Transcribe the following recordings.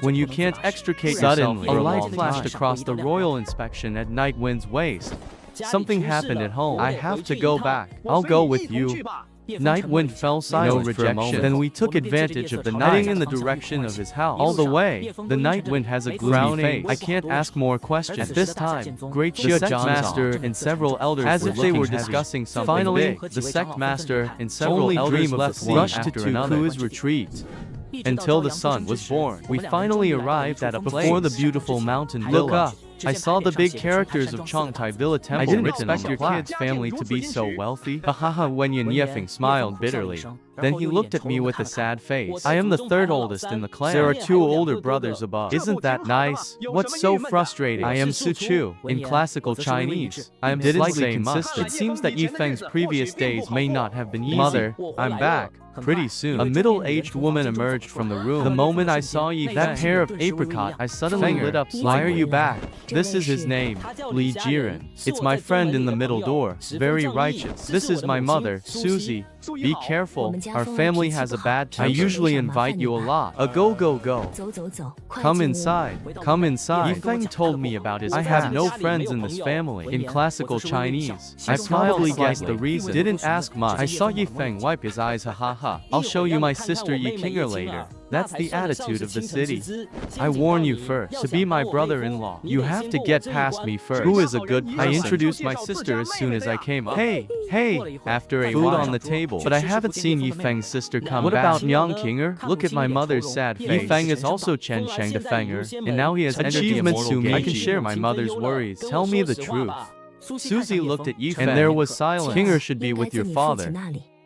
When you can't extricate Suddenly, yourself, a a light long flashed time. across the royal inspection at Nightwind's waist. Something happened at home. I have to go back. I'll go with you. Nightwind fell silent for a moment. Then we took advantage of the night, heading in the direction of his house. All the way, the Nightwind has a gloomy face. I can't ask more questions. At this time, Great the sect master and several elders as if they were discussing something. Finally, the sect master and several elders left rushed to his retreat. Until the sun was born, we finally arrived at a place before the beautiful mountain villa. Look up. I saw the big characters of Chongtai Villa Temple. I didn't expect your kid's family to be so wealthy. Hahaha, Wenyan Yefeng smiled bitterly. Then he looked at me with a sad face. I am the third oldest in the clan. There are 2 older brothers above. Isn't that nice? What's so frustrating? I am Suchu. In classical Chinese, I am slightly consistent. It seems that Yifeng's previous days may not have been easy. Mother, I'm back. Pretty soon, a middle-aged woman emerged from the room. The moment I saw that pair of apricot, I suddenly lit up. Why are you back? This is his name, Li Jiren. It's my friend in the middle door, very righteous. This is my mother, Susie. Be careful, our family has a bad temper. I usually invite you a lot. Go. Come inside, come inside. Yifeng told me about his past. I have no friends in this family. In classical Chinese, I probably guessed the reason. Didn't ask much. I saw Yifeng wipe his eyes, hahaha. I'll show you my sister Yikinger later. That's the attitude of the city. I warn you first, to be my brother-in-law, you have to get past me first. Who is a good person? I introduced my sister as soon as I came up. Hey, after a while on the table. But I haven't seen Yifeng's sister come back. What about Yang Kinger? Look at my mother's sad face. Yifeng is also Chen Sheng de Fenger, and now he has entered the immortal game. I can share my mother's worries. Tell me the truth. Susie looked at Yifeng, and there was silence. Kinger should be with your father.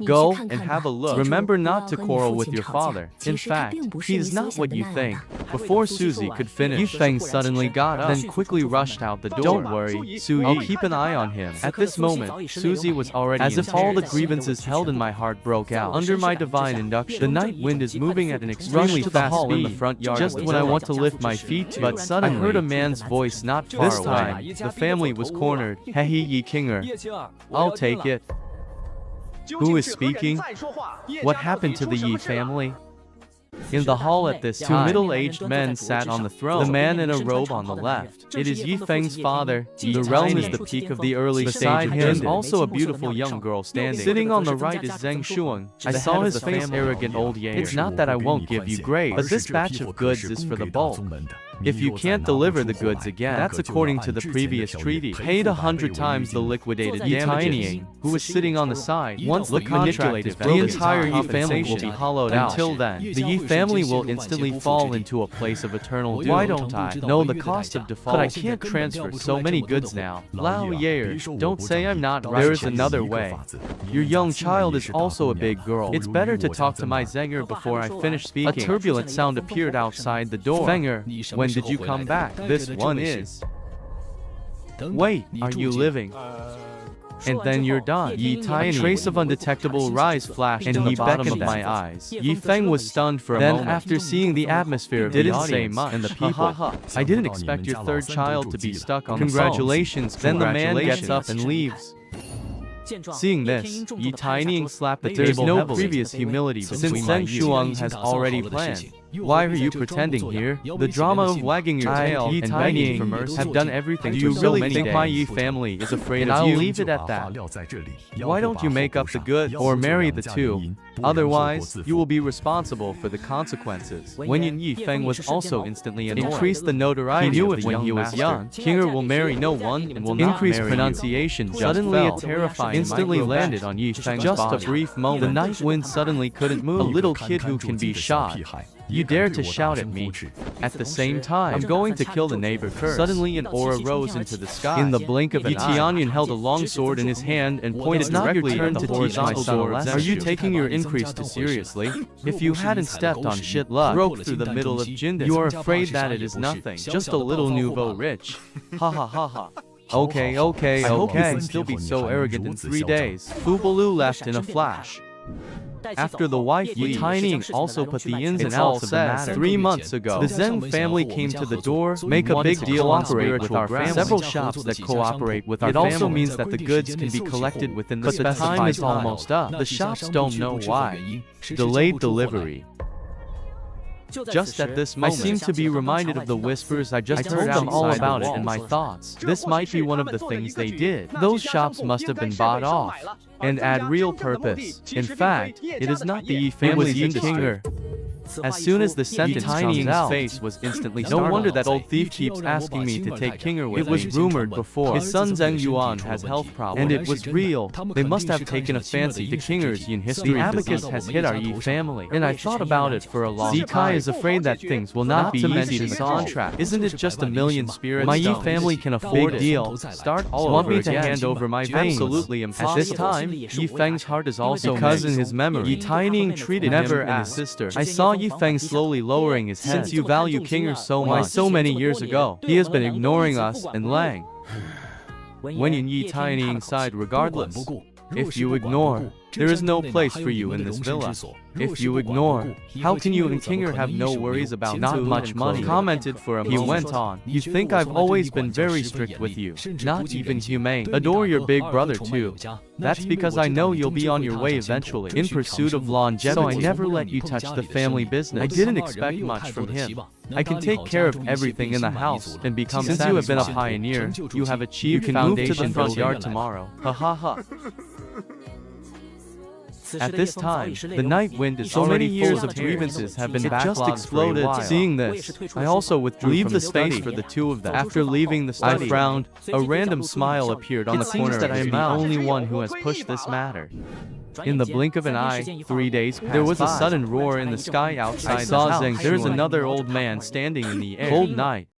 Go and have a look. Remember not to quarrel with your father. In fact, he is not what you think. Before Susie could finish, Yifeng suddenly got up, then quickly rushed out the door. Don't worry, Su Yi. I'll keep an eye on him. At this moment, Susie was already as if all the grievances held in my heart broke out. Under my divine induction, the night wind is moving at an extremely fast speed in the front yard. Just when I want to lift my feet to, but suddenly I heard a man's voice not far away. This time, the family was cornered. Hehe Yi Kinger. I'll take it. Who is speaking? What happened to the Yi family? In the hall at this time, 2 middle-aged men sat on the throne. The man in a robe on the left. It is Yifeng's father. The realm is the peak of the early stage. Beside him is also a beautiful young girl standing. Sitting on the right is Zheng Shuang. I saw his face, arrogant old Yair. It's not that I won't give you grace, but this batch of goods is for the bulk. If you can't deliver the goods again, that's according to the previous treaty. Paid 100 times the liquidated damages. Who was sitting on the side, once the contract is broken, the entire Yi family will be hollowed out. Until then, the Yi family will instantly fall into a place of eternal doom. Why don't I know the cost of default? But I can't transfer so many goods now. Lao Yair, don't say I'm not right. There is another way. Your young child is also a big girl. It's better to talk to my Zenger before I finish speaking. A turbulent sound appeared outside the door. Zenger, when did you come back? This one is. Wait, are you living? And then you're done. Yi Tiny. A trace of undetectable rise flashed and he beckoned my eyes. Yifeng was stunned for a moment. Then after seeing the atmosphere of the audience say much and the people, I didn't expect your third child to be stuck on Congratulations. The phone. Then the man gets up and leaves. Seeing this, Yi Tiny slapped the table. There's no previous humility since Zheng Shuang has already planned. Why are you pretending here? The drama of wagging your tail and begging for mercy have done everything. Do you really think my Yi family is afraid of you? I'll leave it at that. Why don't you make up the goods or marry the 2? Otherwise, you will be responsible for the consequences. Wenyan Yifeng was also instantly annoyed. Increase the notoriety. He knew it when he was young. Kinger will marry no one and will not increase pronunciation. Suddenly, a terrifying instantly landed on Yifeng's just body. A brief moment. The night wind suddenly couldn't move. A little kid who can be shot. You dare to shout at me. At the same time, I'm going to kill the neighbor first. Suddenly an aura rose into the sky. In the blink of an eye, Tianyan held a long sword in his hand and pointed directly at the horizontal door. Are you taking your increase too seriously? If you hadn't stepped on shit luck, broke through the middle of Jindas, you are afraid that it is nothing. Just a little nouveau rich. Ha ha ha ha. Okay. I hope you can still be so arrogant in 3 days. Fubalu left in a flash. After the wife leaves, Tiny also put the ins and outs of the matter. 3 months ago, the Zheng family came to the door, make a big deal on with our family. Several shops that cooperate with our family. It also means that the goods can be collected within the specified time. But the time is almost up. The shops don't know why. Delayed delivery. Just at this moment, I seem to be reminded of the whispers I just heard them all about it and my thoughts. This might be one of the things they did. Those shops must have been bought off and add real purpose. In fact, it is not the Yi family's industry. As soon as the sentence comes out, face was instantly startled. No wonder that old thief keeps asking me to take Kinger with me. It was rumored before. His son Zheng Yuan has health problems. And it was real. They must have taken a fancy to Kinger's Yin history. The abacus has hit our Yi family. And I thought about it for a long time. Zikai is afraid that things will not be easy to contract. Isn't it just a million spirits? My Yi family can afford it. Deal. Start all over want me to hand over my veins? Absolutely impossible. At this time, Yi Feng's heart is also because in his memory, Yi Taining treated him and his sister. I saw Yi Feng slowly lowering his head. Since you value Kinger so much, so many years ago, he has been ignoring us and Lang. When in Yi Taining side regardless. If you ignore, there is no place for you in this villa. If you ignore, how can you and Kinger have no worries about not much money? Commented for a moment. He went on, you think I've always been very strict with you, not even humane. Adore your big brother too. That's because I know you'll be on your way eventually, in pursuit of longevity. So I never let you touch the family business. I didn't expect much from him. I can take care of everything in the house and become satisfied. Since you have been a pioneer, you have achieved foundation. You can move to the front yard tomorrow. Ha ha ha. At this time, the night wind is so many years of grievances have been just exploded. Seeing this, I also withdrew. Leave the space for the two of them. After leaving the study, I frowned. A random smile appeared on the corner that I am the only one who has pushed this matter. In the blink of an eye, 3 days passed. There was a sudden roar in the sky outside. I saw Zheng. There's another old man standing in the air. Cold night.